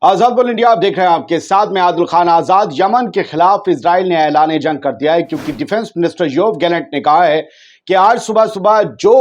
आजाद बोल इंडिया आप देख रहे हैं, आपके साथ में आदिल खान आजाद। यमन के खिलाफ इजराइल ने ऐलान जंग कर दिया है क्योंकि डिफेंस मिनिस्टर योव गैलेंट ने कहा है कि आज सुबह सुबह जो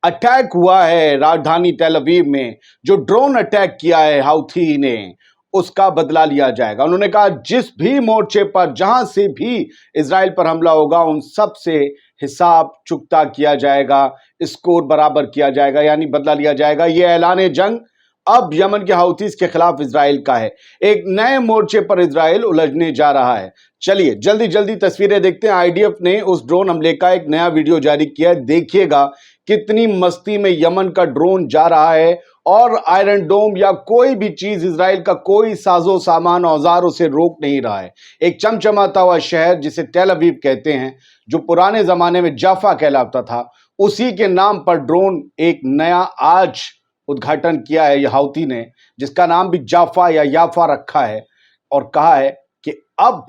अटैक हुआ है राजधानी तेल अवीव में, जो ड्रोन अटैक किया है हाउथी ने, उसका बदला लिया जाएगा। उन्होंने कहा जिस भी मोर्चे पर जहां से भी इजराइल पर हमला होगा उन सब से हिसाब चुकता किया जाएगा, स्कोर बराबर किया जाएगा, यानी बदला लिया जाएगा। यह ऐलान जंग अब यमन के हाउथीज के खिलाफ इजराइल का है। एक नए मोर्चे पर इजराइल उलझने जा रहा है। चलिए जल्दी जल्दी तस्वीरें देखते हैं। आईडीएफ ने उस ड्रोन हमले का एक नया वीडियो जारी किया है। देखिएगा कितनी मस्ती में यमन का ड्रोन जा रहा है और आयरन डोम या कोई भी चीज, इजराइल का कोई साजो सामान औजार उसे रोक नहीं रहा है। एक चमचमाता हुआ शहर जिसे तेल अवीव कहते हैं, जो पुराने जमाने में जाफा कहलाता था, उसी के नाम पर ड्रोन एक नया आज उद्घाटन किया है हाउती ने, जिसका नाम भी जाफा या याफा रखा है और कहा है कि अब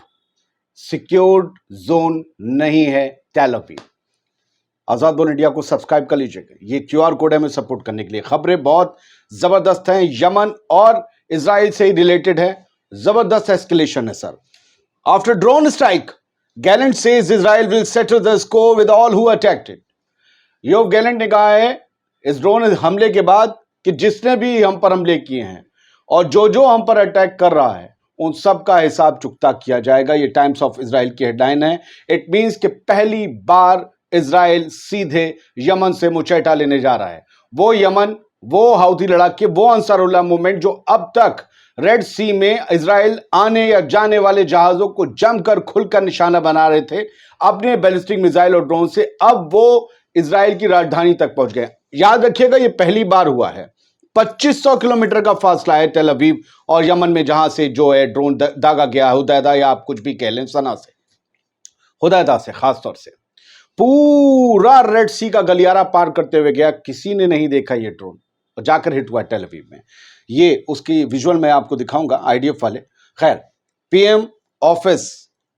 सिक्योर्ड जोन नहीं है तेल अवीव। आजाद बोल इंडिया को सब्सक्राइब कर लीजिएगा, ये क्यूआर कोड है हमें सपोर्ट करने के लिए। खबरें बहुत जबरदस्त हैं, यमन और इजराइल से ही रिलेटेड है। जबरदस्त एस्केलेशन है sir. After drone strike Gallant says Israel will settle the score with all who attacked it. Yoav Gallant ने कहा है इस ड्रोन हमले के बाद कि जिसने भी हम पर हमले किए हैं और जो हम पर अटैक कर रहा है उन सब का हिसाब चुकता किया जाएगा। ये टाइम्स ऑफ इजराइल की हेडलाइन है। इट मींस कि पहली बार इजराइल सीधे यमन से मुचैटा लेने जा रहा है। वो यमन, वो हाउथी लड़ाके, वो अंसारुल्लाह मूवमेंट जो अब तक रेड सी में इजराइल आने या जाने वाले जहाजों को जमकर खुलकर निशाना बना रहे थे अपने बैलिस्टिक मिसाइल और ड्रोन से, अब वो इजराइल की राजधानी तक पहुंच गए। याद रखिएगा ये पहली बार हुआ है। 2500 किलोमीटर का फासला है तेल अवीव और यमन में, जहां से जो है ड्रोन दागा गया, हुदैदा या आप कुछ भी कह लें, सना से, हुदैदा से खासतौर से पूरा रेड सी का गलियारा पार करते हुए गया। किसी ने नहीं देखा ये ड्रोन और जाकर हिट हुआ तेल अवीव में। ये उसकी विजुअल मैं आपको दिखाऊंगा, आईडीएफ वाले। खैर, पीएम ऑफिस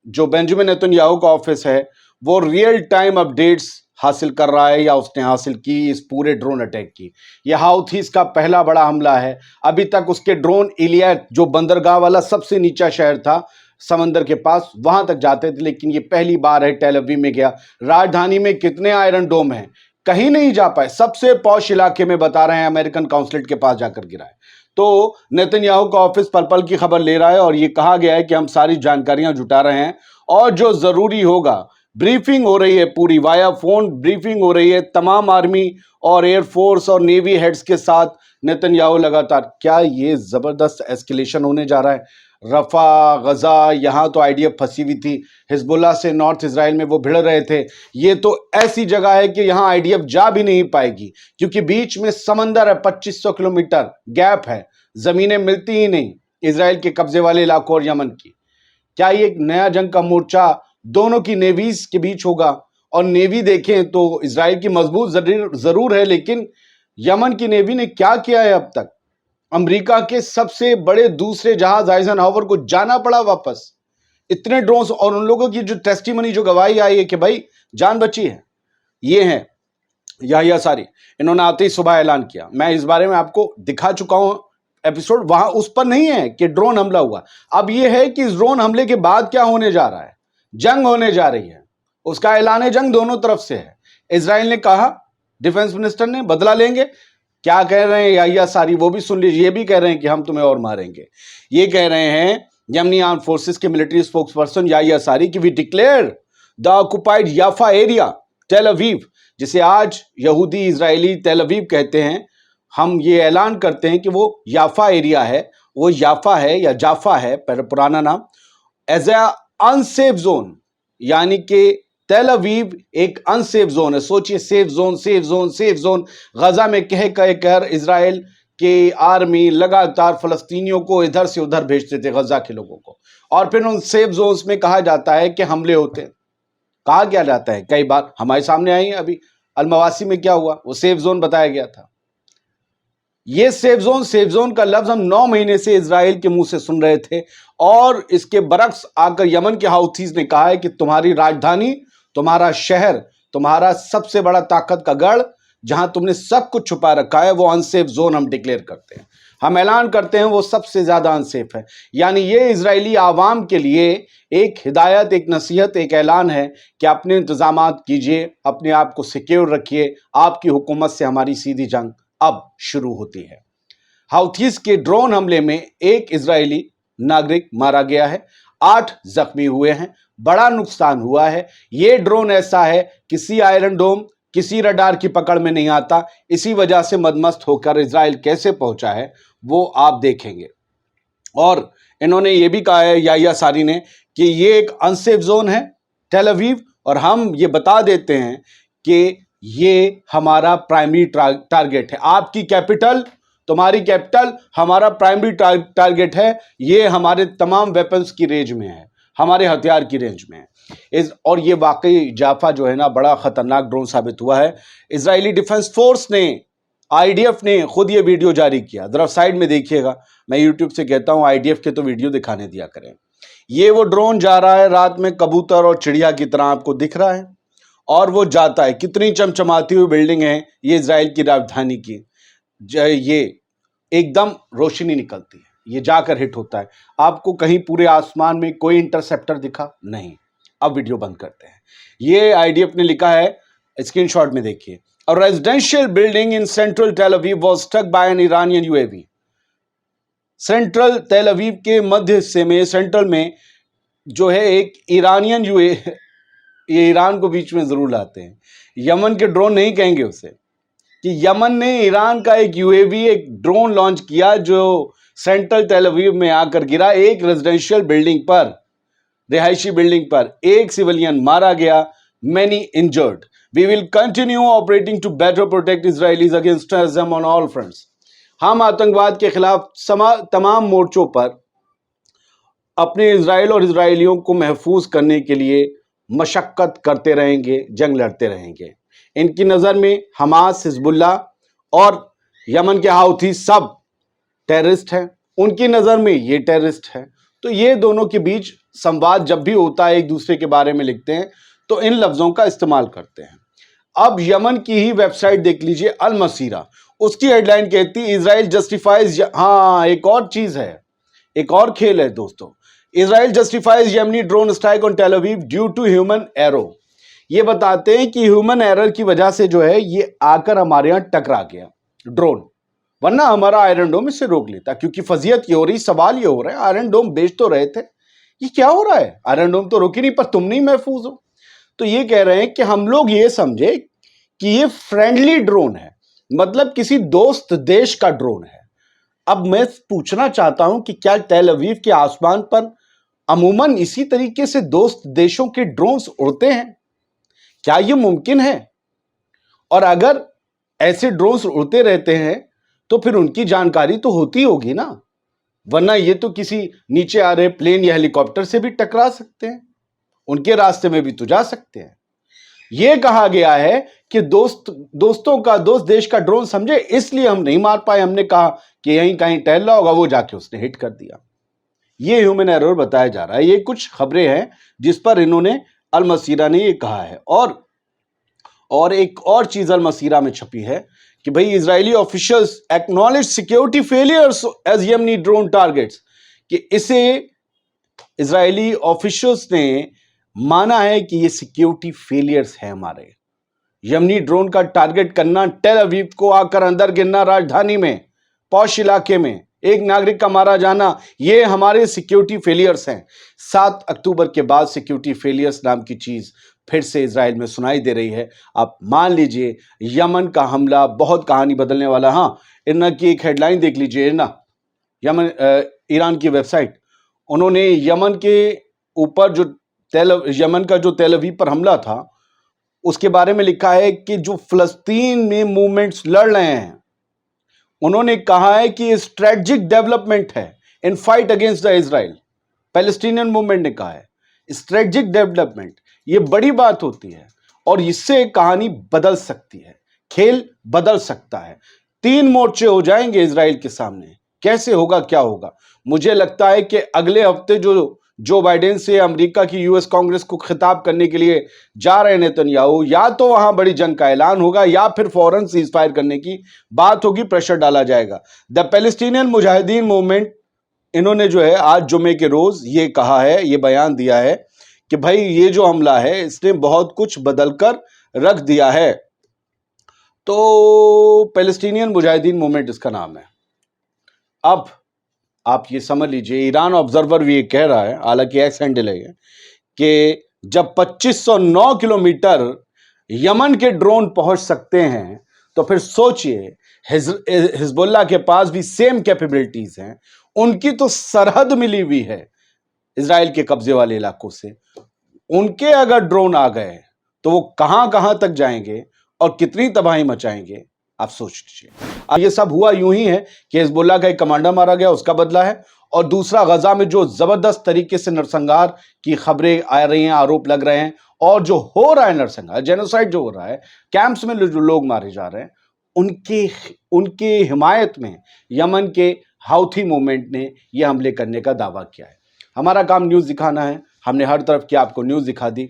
जो बेंजामिन नेतन्याहू का ऑफिस है, वो रियल टाइम अपडेट्स हासिल कर रहा है या उसने हासिल की इस पूरे ड्रोन अटैक की। यह हाउथीज का पहला बड़ा हमला है। अभी तक उसके ड्रोन इलियट, जो बंदरगाह वाला सबसे नीचा शहर था समंदर के पास, वहां तक जाते थे, लेकिन ये पहली बार है तेल अवीव में गया। राजधानी में कितने आयरन डोम हैं, कहीं नहीं जा पाए। सबसे पॉश इलाके में बता रहे हैं अमेरिकन काउंसलेट के पास जाकर गिरा है। तो नेतन्याहू का ऑफिस पल पल की खबर ले रहा है और ये कहा गया है कि हम सारी जानकारियां जुटा रहे हैं और जो जरूरी होगा, ब्रीफिंग हो रही है, पूरी वाया फोन ब्रीफिंग हो रही है तमाम आर्मी और एयरफोर्स और नेवी हेड्स के साथ नेतन्याहू लगातार। क्या ये जबरदस्त एस्केलेशन होने जा रहा है? रफा, गजा, यहां तो आईडीएफ फंसी हुई थी, हिजबुल्लाह से नॉर्थ इजराइल में वो भिड़ रहे थे। ये तो ऐसी जगह है कि यहां आईडीएफ जा भी नहीं पाएगी क्योंकि बीच में समंदर है, 2500 किलोमीटर गैप है, जमीनें मिलती ही नहीं इजराइल के कब्जे वाले इलाकों और यमन की। क्या ये एक नया जंग का मोर्चा दोनों की नेवीज के बीच होगा? और नेवी देखें तो इजराइल की मजबूत जरूर है, लेकिन यमन की नेवी ने क्या किया है अब तक? अमेरिका के सबसे बड़े दूसरे जहाज आइजनहावर को जाना पड़ा वापस। इतने ड्रोन्स और उन लोगों की जो टेस्टिमनी, जो गवाही आई है कि भाई जान बची है, ये है याहिया सारी। इन्होंने आते ही सुबह ऐलान किया। मैं इस बारे में आपको दिखा चुका हूं एपिसोड, वहां उस पर नहीं है कि ड्रोन हमला हुआ। अब यह है कि इस ड्रोन हमले के बाद क्या होने जा रहा है। जंग होने जा रही है, उसका ऐलान जंग दोनों तरफ से है। इजराइल ने कहा, डिफेंस मिनिस्टर ने, बदला लेंगे। क्या कह रहे हैं याहिया सारी, वो भी सुन लीजिए। ये भी कह रहे हैं कि हम तुम्हें और मारेंगे। ये कह रहे हैं यमनी आर्म फोर्सेस के मिलिट्री स्पोक्सपर्सन याहिया सारी कि we declare the occupied Yafa area Tel Aviv, जिसे आज यहूदी इजरायली तेल अवीव कहते हैं। हम ये ऐलान करते हैं कि वो याफा एरिया है, वो याफा है या जाफा है पुराना नाम, एज ए अनसेफ जोन, यानी कि तेल अवीव एक अनसेफ जोन है। सोचिए, safe zone, safe zone, safe zone. Gaza में कह कर इजराइल के आर्मी लगातार फलस्तीनियों को इधर से उधर भेजते थे, गजा के लोगों को, और फिर उन सेफ जोन्स में कहा जाता है कि हमले होते हैं। कहा क्या जाता है, कई बार हमारे सामने आई है। अभी अलमवासी में क्या हुआ, वो सेफ जोन बताया गया था। ये सेफ जोन का लफ्ज हम 9 महीने से इजराइल के मुंह से सुन रहे थे और इसके बरक्स आकर यमन के हाउथीज ने कहा है कि तुम्हारी राजधानी, तुम्हारा शहर, तुम्हारा सबसे बड़ा ताकत का गढ़, जहां तुमने सब कुछ छुपा रखा है, वो अनसेफ जोन हम डिक्लेयर करते हैं। हम ऐलान करते हैं वो सबसे ज्यादा अनसेफ है। यानी ये इजरायली आवाम के लिए एक हिदायत, एक नसीहत, एक ऐलान है कि अपने इंतजामात कीजिए, अपने आप को सिक्योर रखिए, आपकी हुकूमत से हमारी सीधी जंग अब शुरू होती है। हाउथीज के ड्रोन हमले में एक इजरायली नागरिक मारा गया है, 8 जख्मी हुए हैं, बड़ा नुकसान हुआ है। यह ड्रोन ऐसा है, किसी आयरन डोम, किसी रडार की पकड़ में नहीं आता। इसी वजह से मदमस्त होकर इजराइल कैसे पहुंचा है वो आप देखेंगे। और इन्होंने ये भी कहा है याह्या सारी ने कि ये एक अनसेफ जोन है टेल अवीव, और हम ये बता देते हैं कि ये हमारा प्राइमरी टारगेट है। आपकी कैपिटल, तुम्हारी कैपिटल हमारा प्राइमरी टारगेट है। ये हमारे तमाम वेपन्स की रेंज में है, हमारे हथियार की रेंज में है। और ये वाकई जाफा जो है ना, बड़ा खतरनाक ड्रोन साबित हुआ है। इजरायली डिफेंस फोर्स ने, आईडीएफ ने खुद ये वीडियो जारी किया। जरा साइड में देखिएगा, मैं यूट्यूब से कहता हूं आईडीएफ के तो वीडियो दिखाने दिया करें। ये वो ड्रोन जा रहा है रात में, कबूतर और चिड़िया की तरह आपको दिख रहा है, और वो जाता है। कितनी चमचमाती हुई बिल्डिंग है ये इजराइल की राजधानी की, ये एकदम रोशनी निकलती है, ये जाकर हिट होता है। आपको कहीं पूरे आसमान में कोई इंटरसेप्टर दिखा? नहीं। अब वीडियो बंद करते हैं। ये आईडीएफ ने लिखा है, स्क्रीनशॉट में देखिए। A residential building in central Tel Aviv was struck by an Iranian UAV. Central तेल अवीव के मध्य हिस्से में, सेंट्रल में जो है एक ईरानियन UAV, ये ईरान को बीच में जरूर लाते हैं, यमन के ड्रोन नहीं कहेंगे उसे, कि यमन ने ईरान का एक UAV, एक ड्रोन लॉन्च किया जो सेंट्रल तेल अवीव में आकर गिरा। एक रेजिडेंशियल बिल्डिंग पर, रिहायशी बिल्डिंग पर एक सिविलियन मारा गया, many injured. We will continue operating to better protect Israelis against terrorism on all fronts. हम आतंकवाद के खिलाफ तमाम मोर्चों पर अपने इजराइल और इजरायलियों को महफूज करने के लिए मशक्कत करते रहेंगे, जंग लड़ते रहेंगे। इनकी नज़र में हमास, हिजबुल्ला और यमन के हाउथी सब टेररिस्ट हैं, उनकी नज़र में ये टेररिस्ट है। तो ये दोनों के बीच संवाद जब भी होता है, एक दूसरे के बारे में लिखते हैं तो इन लफ्ज़ों का इस्तेमाल करते हैं। अब यमन की ही वेबसाइट देख लीजिए, अल मसीरा, उसकी हेडलाइन कहती है इजराइल जस्टिफाइज, हाँ एक और चीज है, एक और खेल है दोस्तों। Israel justifies Yemeni drone strike on Tel Aviv due to human error. ये बताते हैं कि ह्यूमन एरर की वजह से जो है ये आकर हमारे यहां टकरा गया ड्रोन, वरना हमारा आयरन डोम इससे रोक लेता। क्योंकि फजीयत ये हो रही, सवाल ये हो रहा है, आयरन डोम बेच तो रहे थे, ये क्या हो रहा है? आयरन डोम तो रोकी नहीं, पर तुम नहीं महफूज हो। तो ये कह रहे हैं कि हम लोग ये समझे कि ये फ्रेंडली ड्रोन है, मतलब किसी दोस्त देश का ड्रोन है। अब मैं पूछना चाहता हूं कि क्या तेल अवीव के आसमान पर अमूमन इसी तरीके से दोस्त देशों के ड्रोन्स उड़ते हैं? क्या ये मुमकिन है? और अगर ऐसे ड्रोन्स उड़ते रहते हैं तो फिर उनकी जानकारी तो होती होगी ना, वरना ये तो किसी नीचे आ रहे प्लेन या हेलीकॉप्टर से भी टकरा सकते हैं, उनके रास्ते में भी तो जा सकते हैं। यह कहा गया है कि दोस्तों का, दोस्त देश का ड्रोन समझे, इसलिए हम नहीं मार पाए। हमने कहा कि यहीं कहीं टहल रहा होगा, वो जाके उसने हिट कर दिया। यह ह्यूमन एरर बताया जा रहा है। ये कुछ खबरें हैं जिस पर इन्होंने, अल मसीरा ने ये कहा है। और एक और चीज अल मसीरा में छपी है कि भाई Israeli officials acknowledge security failures as Yemeni drone targets, कि इसे इजरायली ऑफिशियल्स ने माना है कि ये सिक्योरिटी फेलियर्स है हमारे। यमनी ड्रोन का टारगेट करना, टेल अवीव को आकर अंदर गिरना, राजधानी में, पौश इलाके में एक नागरिक का मारा जाना, ये हमारे सिक्योरिटी फेलियर्स हैं। 7 अक्टूबर के बाद सिक्योरिटी फेलियर्स नाम की चीज फिर से इजराइल में सुनाई दे रही है। आप मान लीजिए यमन का हमला बहुत कहानी बदलने वाला। हाँ, इरना की एक हेडलाइन देख लीजिए, इरना यमन, ईरान की वेबसाइट, उन्होंने यमन के ऊपर जो यमन का जो तेल अवीव पर हमला था उसके बारे में लिखा है कि जो फिलिस्तीन में मूवमेंट्स लड़ रहे हैं, उन्होंने कहा है कि स्ट्रेटेजिक डेवलपमेंट है in fight against the Israel. Palestinian movement ने कहा है स्ट्रेटेजिक डेवलपमेंट, ये बड़ी बात होती है और इससे कहानी बदल सकती है, खेल बदल सकता है। 3 मोर्चे हो जाएंगे इजराइल के सामने। कैसे होगा, क्या होगा? मुझे लगता है कि अगले हफ्ते जो जो बाइडेन से अमेरिका की यूएस कांग्रेस को खिताब करने के लिए जा रहे नेतन्याहू, या तो वहां बड़ी जंग का ऐलान होगा या फिर फौरन सीज फायर करने की बात होगी, प्रेशर डाला जाएगा। द पैलेस्टीनियन मुजाहिदीन मूवमेंट, इन्होंने जो है आज जुमे के रोज ये कहा है, ये बयान दिया है कि भाई ये जो हमला है इसने बहुत कुछ बदलकर रख दिया है। तो पैलेस्टीनियन मुजाहिदीन मूवमेंट इसका नाम है। अब आप ये समझ लीजिए, ईरान ऑब्जर्वर भी ये कह रहा है, हालांकि एक्स हैंडल है, कि जब 2509 किलोमीटर यमन के ड्रोन पहुंच सकते हैं तो फिर सोचिए हिजबुल्लाह के पास भी सेम कैपेबिलिटीज हैं। उनकी तो सरहद मिली हुई है इजराइल के कब्जे वाले इलाकों से। उनके अगर ड्रोन आ गए तो वो कहां कहां तक जाएंगे और कितनी तबाही मचाएंगे, आप सोच लीजिए। अब ये सब हुआ यूं ही है कि हिजबुल्लाह का एक कमांडर मारा गया, उसका बदला है, और दूसरा गजा में जो जबरदस्त तरीके से नरसंहार की खबरें आ रही हैं, आरोप लग रहे हैं, और जो हो रहा है नरसंहार, जेनोसाइड जो हो रहा है, कैंप्स में जो लोग मारे जा रहे हैं, उनकी हिमायत में यमन के हाउथी मूवमेंट ने यह हमले करने का दावा किया है। हमारा काम न्यूज़ दिखाना है, हमने हर तरफ की आपको न्यूज़ दिखा दी।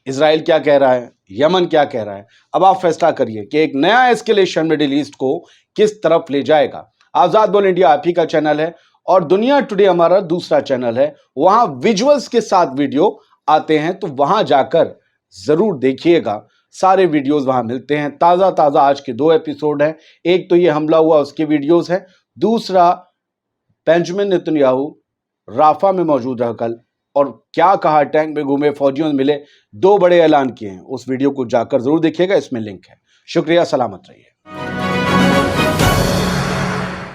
इजराइल क्या कह रहा है, यमन क्या कह रहा है, अब आप फैसला करिए कि एक नया एस्केलेशन मिडिल ईस्ट को किस तरफ ले जाएगा। आजाद बोल इंडिया आप ही का चैनल है और दुनिया टुडे हमारा दूसरा चैनल है, वहां विजुअल्स के साथ वीडियो आते हैं, तो वहां जाकर जरूर देखिएगा। सारे वीडियोस वहां मिलते हैं, ताजा ताजा आज के 2 एपिसोड हैं। एक तो ये हमला हुआ उसके वीडियोस है, दूसरा बेंजामिन नेतन्याहू राफा में मौजूद रहा कल और क्या कहा, टैंक में घूमे, फौजियों मिले, 2 बड़े ऐलान किए हैं। उस वीडियो को जाकर जरूर देखिएगा, इसमें लिंक है। शुक्रिया, सलामत रहिए।